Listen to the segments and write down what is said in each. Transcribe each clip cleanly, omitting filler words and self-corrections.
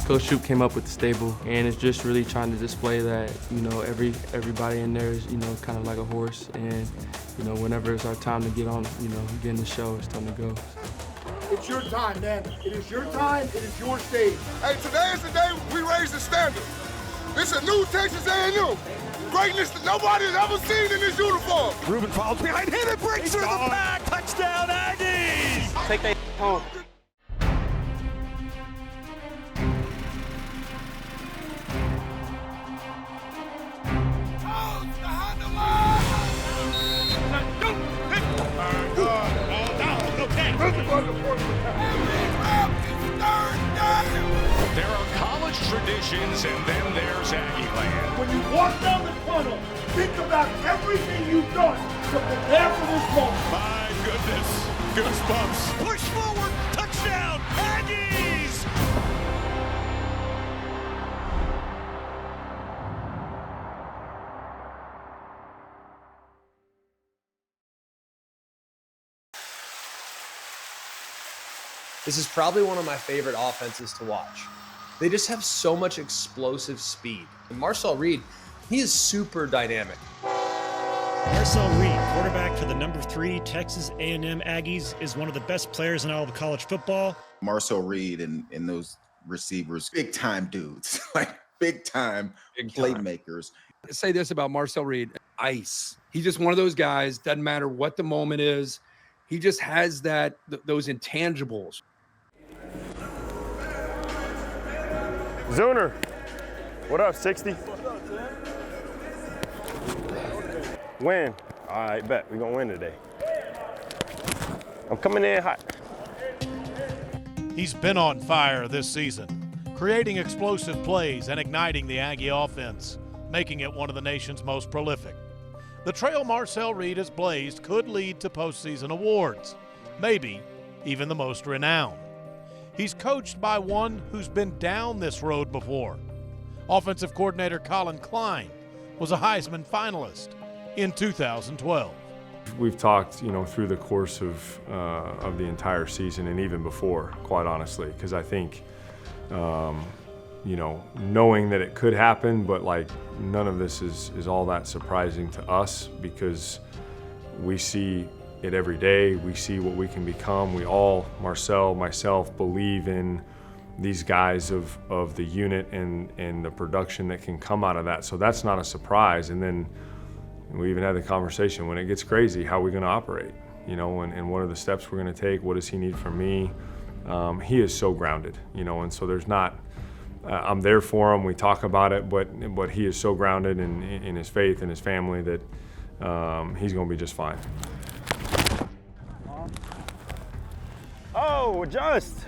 Coach Shoop came up with the stable, and it's just really trying to display that, everybody in there is, kind of like a horse, and, whenever it's our time to get on, get in the show, it's time to go. It's your time, man. It is your time. It is your stage. Hey, today is the day we raise the standard. This is a new Texas A&M. Greatness that nobody has ever seen in this uniform. Ruben follows behind him and breaks through the pack. Touchdown, Aggies! Take that home. There are college traditions, and then there's Aggie land. When you walk down the tunnel, think about everything you've done to prepare for this moment. My goodness, goosebumps. Push forward, touchdown, Aggies! This is probably one of my favorite offenses to watch. They just have so much explosive speed. And Marcel Reed, he is super dynamic. Marcel Reed, quarterback for the number 3 Texas A&M Aggies, is one of the best players in all of college football. Marcel Reed and those receivers, big time dudes, like big time playmakers. Say this about Marcel Reed, ice. He's just one of those guys, doesn't matter what the moment is. He just has those intangibles. Zooner, what up, 60? Win. All right, bet. We're going to win today. I'm coming in hot. He's been on fire this season, creating explosive plays and igniting the Aggie offense, making it one of the nation's most prolific. The trail Marcel Reed has blazed could lead to postseason awards, maybe even the most renowned. He's coached by one who's been down this road before. Offensive coordinator Colin Klein was a Heisman finalist in 2012. We've talked, through the course of the entire season and even before, quite honestly, because I think, knowing that it could happen, but none of this is all that surprising to us because we see it every day. We see what we can become. We all, Marcel, myself, believe in these guys of the unit and the production that can come out of that. So that's not a surprise. And then we even had the conversation, when it gets crazy, how are we going to operate? And what are the steps we're going to take? What does he need from me? He is so grounded, and so there's not, I'm there for him. We talk about it, but he is so grounded in his faith and his family that he's going to be just fine. Oh, adjust.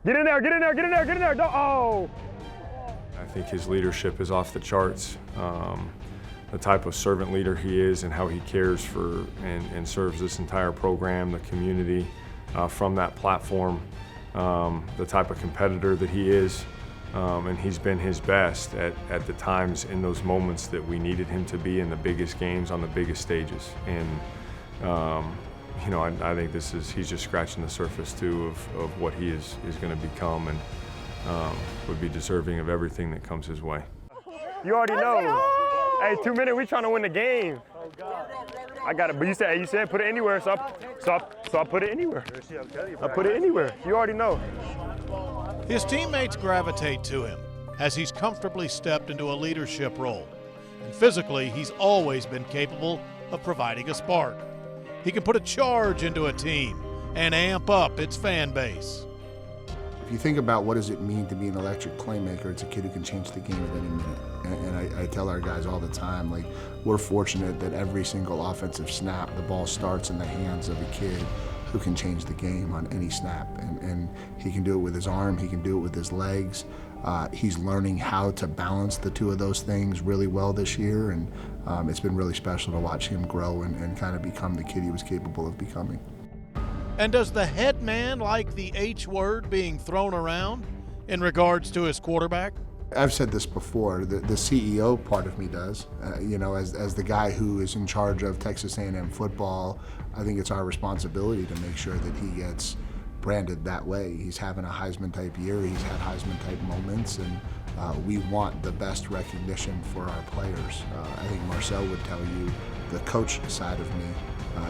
Get in there, get in there, get in there, get in there. Oh. I think his leadership is off the charts. The type of servant leader he is and how he cares for and serves this entire program, the community from that platform, the type of competitor that he is. And he's been his best at the times in those moments that we needed him to be in the biggest games on the biggest stages. And I think he's just scratching the surface too of what he is going to become, and would be deserving of everything that comes his way. You already know. Hey, 2 minutes, we trying to win the game. I got it, but you said put it anywhere, so I put it anywhere. I put it anywhere. You already know. His teammates gravitate to him as he's comfortably stepped into a leadership role. And physically, he's always been capable of providing a spark. He can put a charge into a team and amp up its fan base. If you think about what does it mean to be an electric playmaker, it's a kid who can change the game at any minute. And I tell our guys all the time, we're fortunate that every single offensive snap, the ball starts in the hands of a kid who can change the game on any snap. And he can do it with his arm, he can do it with his legs. He's learning how to balance the two of those things really well this year, and it's been really special to watch him grow and kind of become the kid he was capable of becoming. And does the head man like the H word being thrown around in regards to his quarterback? I've said this before, the CEO part of me does. As the guy who is in charge of Texas A&M football, I think it's our responsibility to make sure that he gets branded that way. He's having a Heisman-type year. He's had Heisman-type moments, and we want the best recognition for our players. I think Marcel would tell you the coach side of me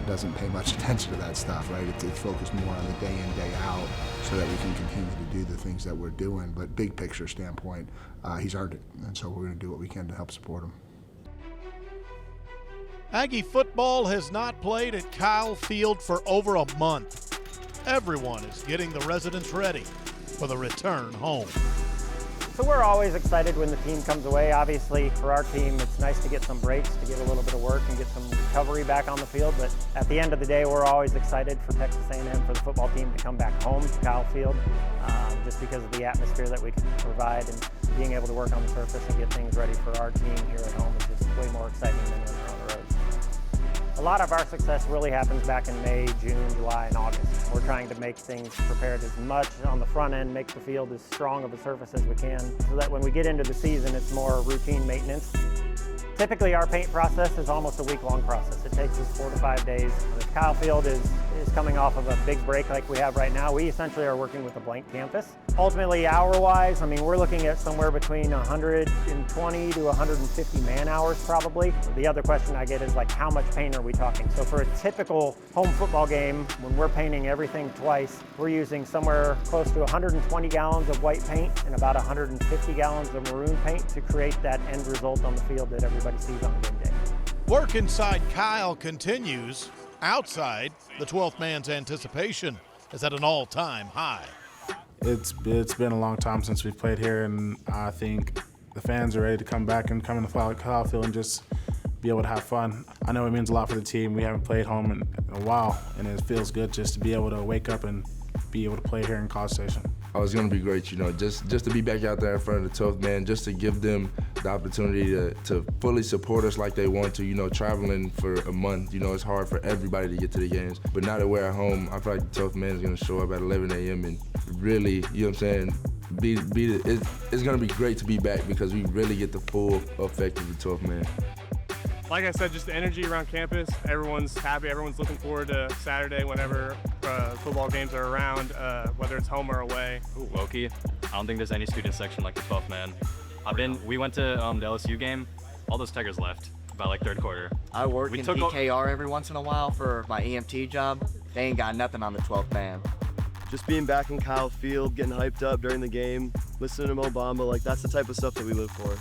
doesn't pay much attention to that stuff, right? It's focused more on the day in, day out so that we can continue to do the things that we're doing. But big picture standpoint, he's earned it, and so we're going to do what we can to help support him. Aggie football has not played at Kyle Field for over a month. Everyone is getting the residents ready for the return home. So we're always excited when the team comes away. Obviously, for our team, it's nice to get some breaks, to get a little bit of work and get some recovery back on the field. But at the end of the day, we're always excited for Texas A&M, for the football team to come back home to Kyle Field, just because of the atmosphere that we can provide, and being able to work on the surface and get things ready for our team here at home is just way more exciting than when we're on the road. A lot of our success really happens back in May, June, July, and August. We're trying to make things prepared as much on the front end, make the field as strong of a surface as we can, so that when we get into the season, it's more routine maintenance. Typically, our paint process is almost a week-long process. It takes us 4 to 5 days. If Kyle Field is coming off of a big break like we have right now, we essentially are working with a blank canvas. Ultimately, hour-wise, I mean, we're looking at somewhere between 120 to 150 man-hours probably. The other question I get is, like, how much paint are we talking? So for a typical home football game, when we're painting everything twice, we're using somewhere close to 120 gallons of white paint and about 150 gallons of maroon paint to create that end result on the field that everybody sees on game day. Work inside Kyle continues. Outside, the 12th man's anticipation is at an all-time high. It's been a long time since we've played here, and I think the fans are ready to come back and come in the Kyle Field and just be able to have fun. I know it means a lot for the team. We haven't played home in a while, and it feels good just to be able to wake up and be able to play here in College Station. Oh, it's going to be great, you know, just to be back out there in front of the 12th man, just to give them the opportunity to fully support us like they want to. You know, traveling for a month, you know, it's hard for everybody to get to the games. But now that we're at home, I feel like the 12th man is going to show up at 11 a.m. and really, you know what I'm saying, it's going to be great to be back because we really get the full effect of the 12th man. Like I said, just the energy around campus. Everyone's happy. Everyone's looking forward to Saturday whenever football games are around, whether it's home or away. Ooh, low-key, I don't think there's any student section like the 12th man. We went to the LSU game. All those Tigers left by like third quarter. I work in PKR every once in a while for my EMT job. They ain't got nothing on the 12th man. Just being back in Kyle Field, getting hyped up during the game, listening to Mo Bamba, like that's the type of stuff that we live for.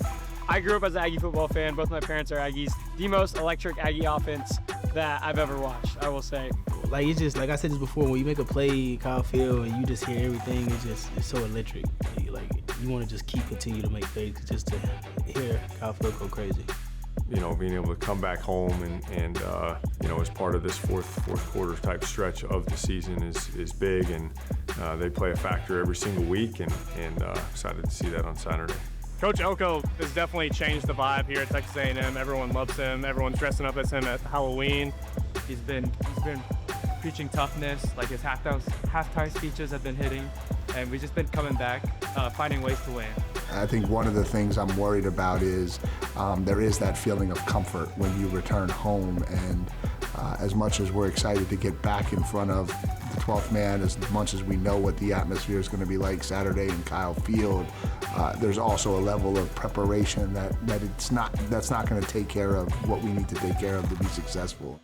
I grew up as an Aggie football fan. Both my parents are Aggies. The most electric Aggie offense that I've ever watched, I will say. Like, it's just, like I said this before, when you make a play Kyle Field and you just hear everything, it's so electric. Like, you want to just continue to make plays just to hear Kyle Field go crazy. You know, being able to come back home and you know, as part of this fourth quarter type stretch of the season is big, and they play a factor every single week, and excited to see that on Saturday. Coach Elko has definitely changed the vibe here at Texas A&M. Everyone loves him. Everyone's dressing up as him at Halloween. He's been preaching toughness. Like his halftime speeches have been hitting, and we've just been coming back, finding ways to win. I think one of the things I'm worried about is there is that feeling of comfort when you return home, and as much as we're excited to get back in front of the 12th man, as much as we know what the atmosphere is going to be like Saturday in Kyle Field, there's also a level of preparation that's not going to take care of what we need to take care of to be successful.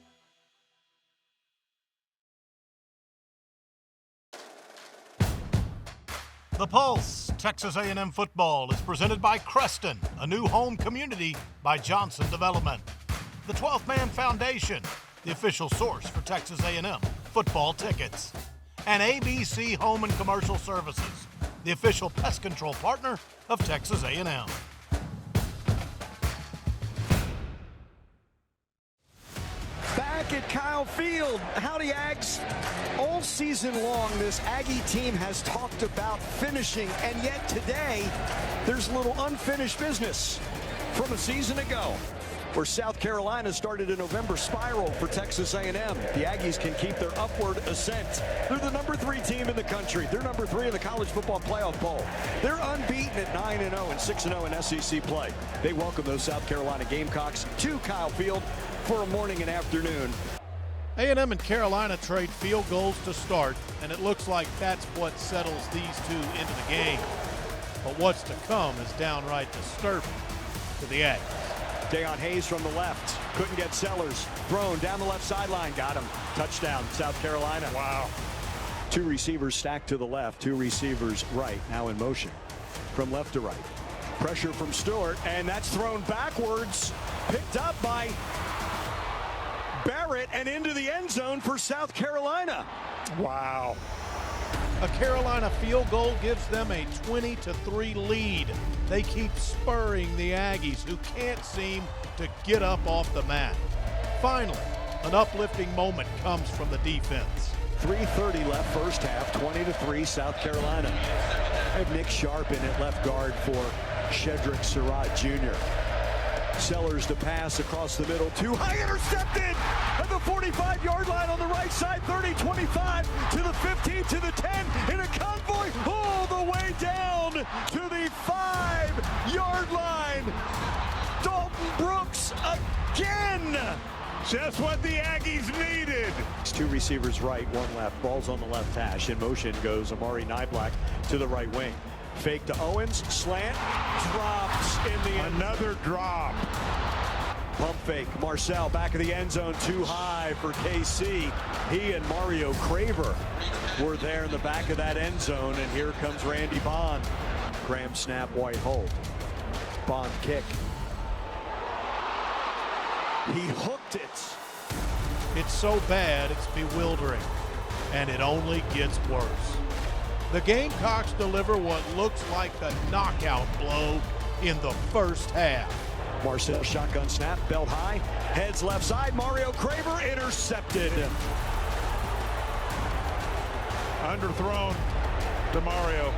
The Pulse, Texas A&M football, is presented by Creston, a new home community by Johnson Development. The 12th Man Foundation, the official source for Texas A&M football tickets. And ABC Home and Commercial Services, the official pest control partner of Texas A&M. Back at Kyle Field, howdy Ags. All season long, this Aggie team has talked about finishing, and yet today, there's a little unfinished business from a season ago, where South Carolina started a November spiral for Texas A&M. The Aggies can keep their upward ascent. They're the number 3 team in the country. They're number 3 in the College Football Playoff Bowl. They're unbeaten at 9-0 and 6-0 in SEC play. They welcome those South Carolina Gamecocks to Kyle Field for a morning and afternoon. A&M and Carolina trade field goals to start, and it looks like that's what settles these two into the game. But what's to come is downright disturbing to the Aggies. Dayon Hayes from the left. Couldn't get Sellers. Thrown down the left sideline. Got him. Touchdown, South Carolina. Wow. 2 receivers stacked to the left. 2 receivers right. Now in motion. From left to right. Pressure from Stewart. And that's thrown backwards. Picked up by Barrett and into the end zone for South Carolina. Wow. A Carolina field goal gives them a 20-3 lead. They keep spurring the Aggies, who can't seem to get up off the mat. Finally, an uplifting moment comes from the defense. 3:30 left first half, 20-3 South Carolina. I have Nick Sharp in at left guard for Shedrick Surratt Jr. Sellers to pass across the middle, too high, intercepted at the 45-yard line on the right side, 30-25 to the 15 to the 10 in a convoy all the way down to the 5-yard line. Dalton Brooks again. Just what the Aggies needed. 2 receivers right, 1 left. Ball's on the left hash. In motion goes Amari Niblack to the right wing. Fake to Owens, slant, drops in the end. Another drop. Pump fake, Marcel back of the end zone, too high for KC. He and Mario Craver were there in the back of that end zone, and here comes Randy Bond. Graham snap, White hold. Bond kick. He hooked it. It's so bad, it's bewildering, and it only gets worse. The Gamecocks deliver what looks like a knockout blow in the first half. Marcel shotgun snap, belt high, heads left side, Mario Craver intercepted. Underthrown to Mario.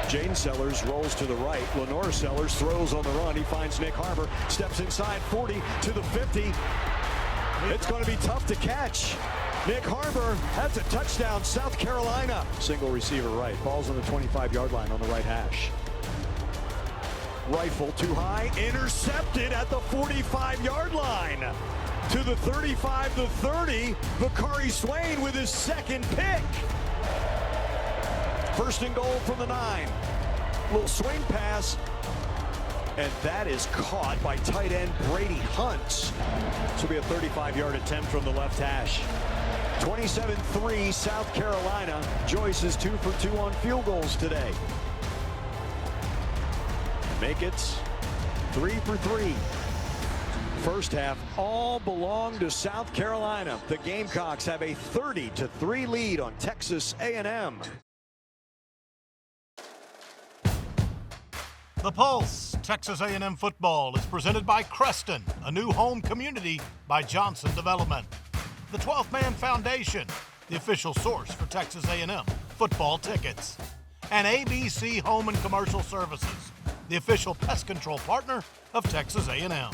Jaden Sellers rolls to the right. Lenore Sellers throws on the run. He finds Nick Harbor, steps inside 40 to the 50. It's going to be tough to catch. Nick Harbor has a touchdown, South Carolina. Single receiver right. Ball's on the 25-yard line on the right hash. Rifle too high, intercepted at the 45-yard line. To the 35, the 30, Bakari Swain with his second pick. First and goal from the 9. Little swing pass, and that is caught by tight end Brady Hunt. This will be a 35-yard attempt from the left hash. 27-3 South Carolina. Joyce is 2 for 2 on field goals today. Make it 3 for 3. First half all belong to South Carolina. The Gamecocks have a 30-3 lead on Texas A&M. The Pulse, Texas A&M football, is presented by Creston, a new home community by Johnson Development. The 12th Man Foundation, the official source for Texas A&M football tickets. And ABC Home and Commercial Services, the official pest control partner of Texas A&M.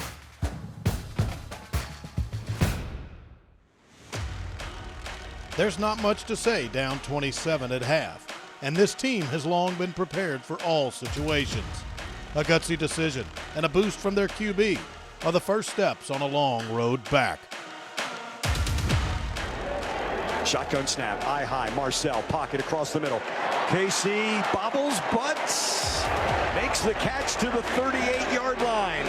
There's not much to say down 27 at half, and this team has long been prepared for all situations. A gutsy decision and a boost from their QB are the first steps on a long road back. Shotgun snap, eye high, Marcel, pocket across the middle. KC bobbles, but makes the catch to the 38-yard line.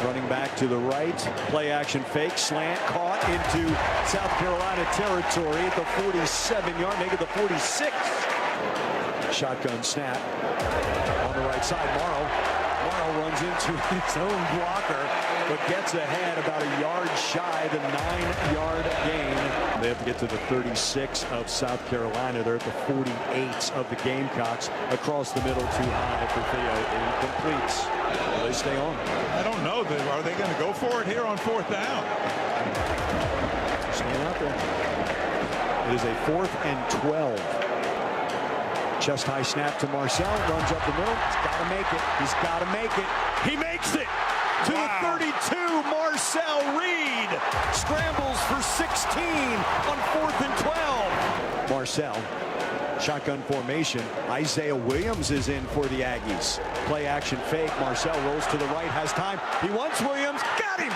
Running back to the right, play action fake, slant, caught into South Carolina territory at the 47-yard, make it the 46th. Shotgun snap on the right side, Morrow runs into his own blocker, but gets ahead about a yard shy the 9-yard gain. They have to get to the 36 of South Carolina. They're at the 48 of the Gamecocks. Across the middle, too high for Theo. Incomplete. Will they stay on? I don't know. Are they going to go for it here on 4th down? Staying out there. It is a 4th and 12. Chest high snap to Marcel, runs up the middle. He's got to make it. He's got to make it. He makes it to the 32. Marcel Reed scrambles for 16 on 4th and 12. Marcel, shotgun formation. Isaiah Williams is in for the Aggies. Play action fake. Marcel rolls to the right, has time. He wants Williams. Got him.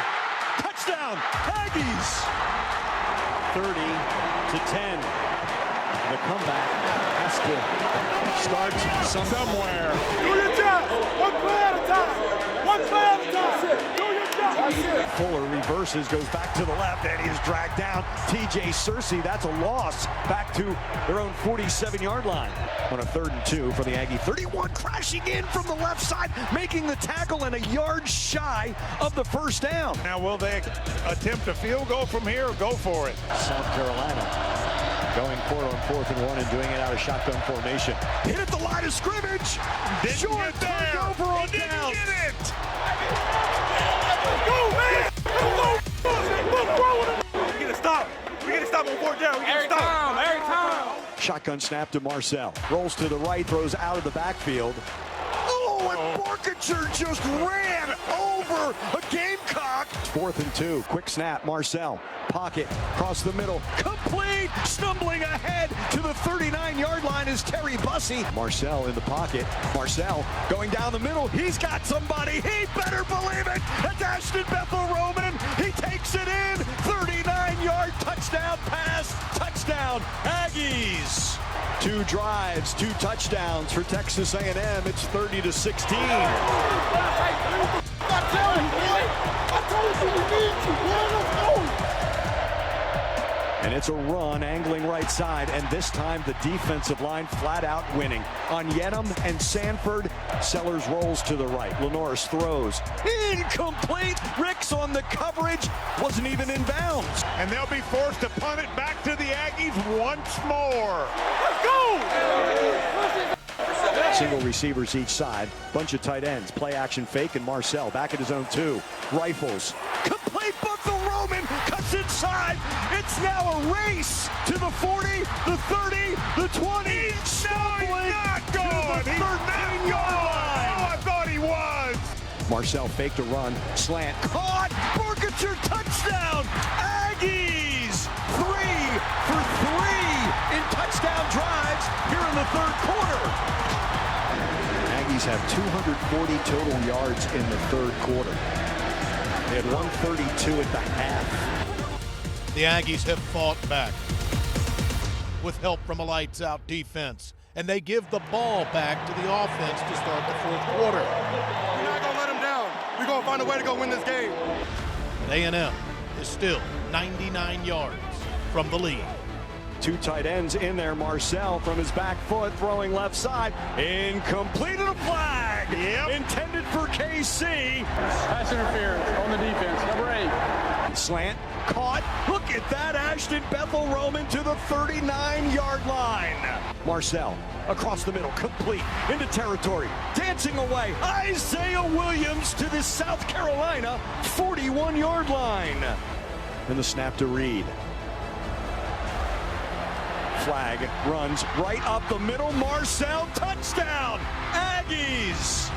Touchdown, Aggies. 30-10. The comeback has to start somewhere. Do your job. One play at a time. One play at a time. Do your job. Fuller reverses, goes back to the left, and he is dragged down. TJ Searcy, that's a loss. Back to their own 47-yard line. On a 3rd and 2 for the Aggie 31, crashing in from the left side, making the tackle and a yard shy of the first down. Now, will they attempt a field goal from here or go for it? South Carolina going for it on 4th and 1 and doing it out of shotgun formation. Hit at the line of scrimmage. Didn't Short get there. turnover on He didn't down. get it. Go, man. Go. We get a stop. We get a stop on 4th down. We get a stop. Every time. Shotgun snap to Marcel. Rolls to the right, throws out of the backfield. Oh, and Barkacher just ran over a Gamecock. 4th and 2. Quick snap, Marcel. Pocket, across the middle. Complete! Stumbling ahead to the 39-yard line is Terry Bussey. Marcel in the pocket. Marcel going down the middle. He's got somebody. He better believe it. That's Ashton Bethel-Roman. He takes it in. 39-yard touchdown pass. Touchdown, Aggies. 2 drives, 2 touchdowns for Texas A&M. It's 30-16. And it's a run, angling right side, and this time the defensive line flat out winning. On Yenham and Sanford, Sellers rolls to the right. Lenoris throws. Incomplete! Ricks on the coverage, wasn't even in bounds. And they'll be forced to punt it back to the Aggies once more. Let's go! Single receivers each side, bunch of tight ends, play action fake, and Marcel back at his own 2. Rifles, complete, Bethel-Roman cuts inside. It's now a race to the 40, the 30, the 20. Stumbling not going. to the 13-yard line. Oh, I thought he was. Marcel faked a run, slant, caught, Barkacher, touchdown. Aggies 3 for 3 in touchdown drives here in the 3rd quarter. Aggies have 240 total yards in the 3rd quarter. They had 132 at the half. The Aggies have fought back with help from a lights-out defense, and they give the ball back to the offense to start the 4th quarter. We're not going to let them down. We're going to find a way to go win this game. A&M is still 99 yards from the lead. 2 tight ends in there. Marcel from his back foot, throwing left side. Incomplete, and a flag. Intended for KC. Pass interference on the defense, number 8. Slant, caught. Look at that, Ashton Bethel-Roman to the 39-yard line. Marcel across the middle, complete, into territory, dancing away. Isaiah Williams to the South Carolina 41-yard line. And the snap to Reed. Flag runs right up the middle. Marcel, touchdown! Aggies!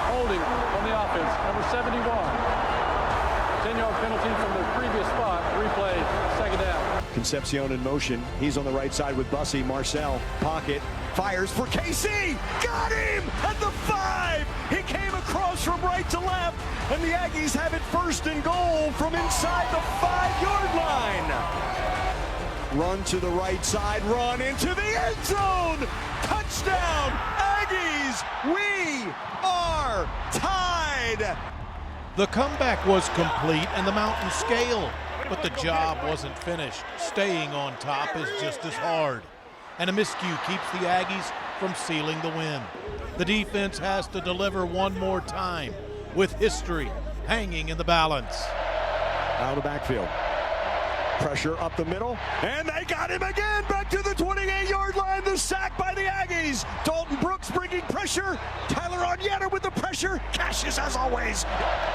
Holding on the offense, number 71. 10-yard penalty from the previous spot. Replay, 2nd down. Concepcion in motion. He's on the right side with Bussey. Marcel, pocket, fires for KC. Got him at the 5. He came across from right to left, and the Aggies have it 1st and goal from inside the 5-yard line. Run to the right side, run into the end zone. Touchdown, Aggies. We are tied. The comeback was complete and the mountain scaled, but the job wasn't finished. Staying on top is just as hard. And a miscue keeps the Aggies from sealing the win. The defense has to deliver one more time with history hanging in the balance. Out of the backfield. Pressure up the middle, and they got him again, back to the 28-yard line, the sack by the Aggies. Dalton Brooks bringing pressure, Tyler Onyeta with the pressure, Cassius as always.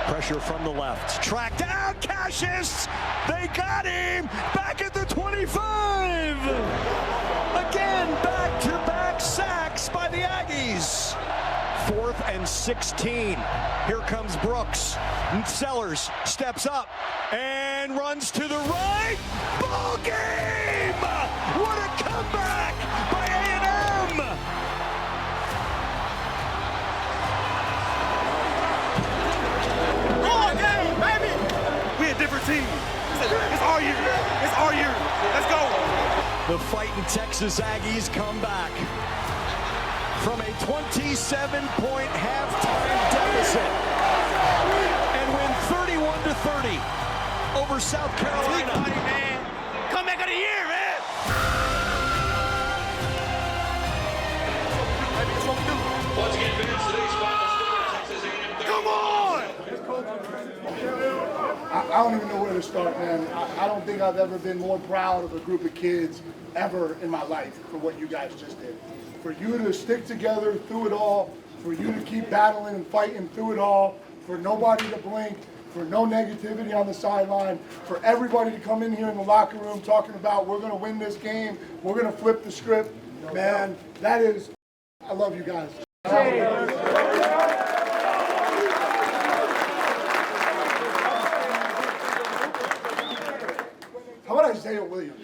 Pressure from the left, track down, Cassius, they got him, back at the 25. Again, back-to-back sacks by the Aggies. 4th and 16. Here comes Brooks. Sellers steps up and runs to the right. Ball game! What a comeback by A&M! Ball game, baby! We a different team. It's our year. It's our year. Let's go. The fighting Texas Aggies come back from a 27-point halftime deficit and win 31-30 over South Carolina. Comeback of the year, man. Once again, fans, today's final score, Texas A&M. Come on! I don't even know where to start, man. I don't think I've ever been more proud of a group of kids ever in my life for what you guys just did. For you to stick together through it all, for you to keep battling and fighting through it all, for nobody to blink, for no negativity on the sideline, for everybody to come in here in the locker room talking about we're going to win this game, we're going to flip the script. Man, that is, I love you guys. How about Isaiah Williams?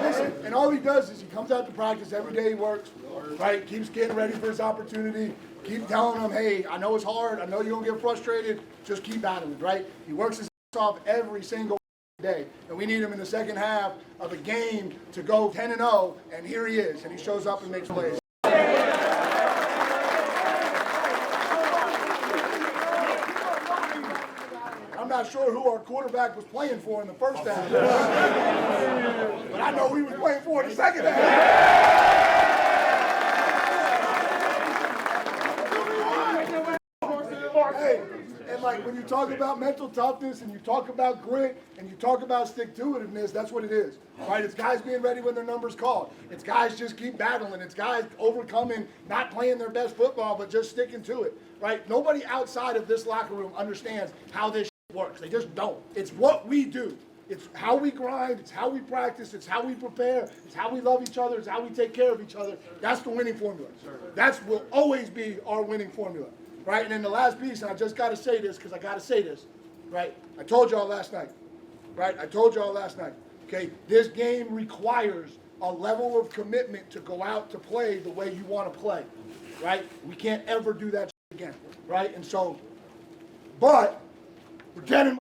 Listen, and all he does is he comes out to practice every day he works, right? Keeps getting ready for his opportunity. Keep telling him, hey, I know it's hard. I know you're going to get frustrated. Just keep battling, right? He works his ass off every single day. And we need him in the second half of a game to go 10-0, and here he is. And he shows up and makes plays. I'm not sure who our quarterback was playing for in the first half. But I know who he was playing for in the second half. Hey, and like when you talk about mental toughness and you talk about grit and you talk about stick-to-itiveness, that's what it is, right? It's guys being ready when their number's called. It's guys just keep battling. It's guys overcoming, not playing their best football, but just sticking to it, right? Nobody outside of this locker room understands how this works. They just don't. It's what we do. It's how we grind. It's how we practice. It's how we prepare. It's how we love each other. It's how we take care of each other. That's the winning formula. That will always be our winning formula, right? And then the last piece, and I just got to say this because I got to say this, right? I told y'all last night, right? I told y'all last night, okay? This game requires a level of commitment to go out to play the way you want to play, right? We can't ever do that again, right? And so, but we're getting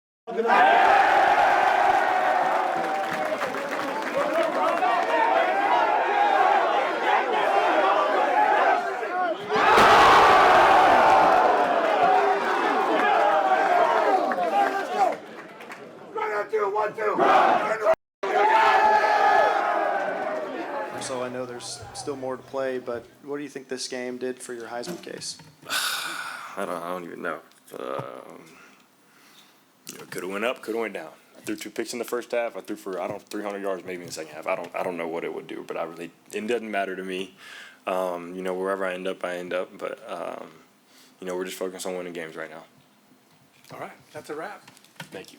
So I know there's still more to play, but what do you think this game did for your Heisman case? I don't even know. Could have went up, could have went down. I threw 2 picks in the first half. I threw for 300 yards maybe in the second half. I don't know what it would do, but it doesn't matter to me. Wherever I end up, But we're just focused on winning games right now. All right, that's a wrap. Thank you.